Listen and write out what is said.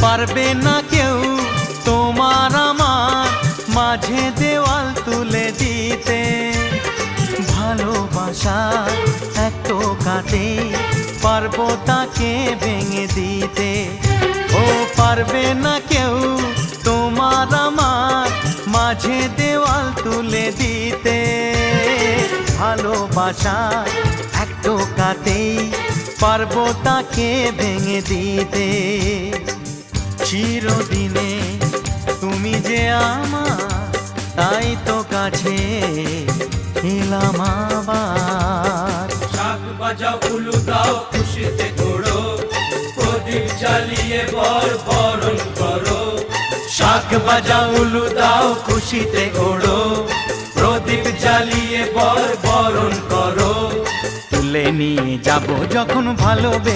পারবে না কেউ তোমার আমার মাঝে দেওয়াল তুলে দিতে। ভালোবাসা এক টোকাতে পারবো তাকে ভেঙে দিতে। ও পারবে না কেউ তোমার আমার মাঝে দেওয়াল তুলে দিতে। ভালোবাসা এক টোকাতেই পারবো তাকে ভেঙে দিতে। চিরদিনে তুমি যে আমার, তাই তো কাছে এলাম আবার। শাক বাজাও উলু দাও খুশিতে ঘোড়ো, প্রদীপ জ্বালিয়ে বর বরণ করো। শাক বাজাও উলু দাও খুশিতে ওড়ো, প্রদীপ জ্বালিয়ে বর বরণ করো। তুলে নিয়ে যাব যখন ভালোবেসে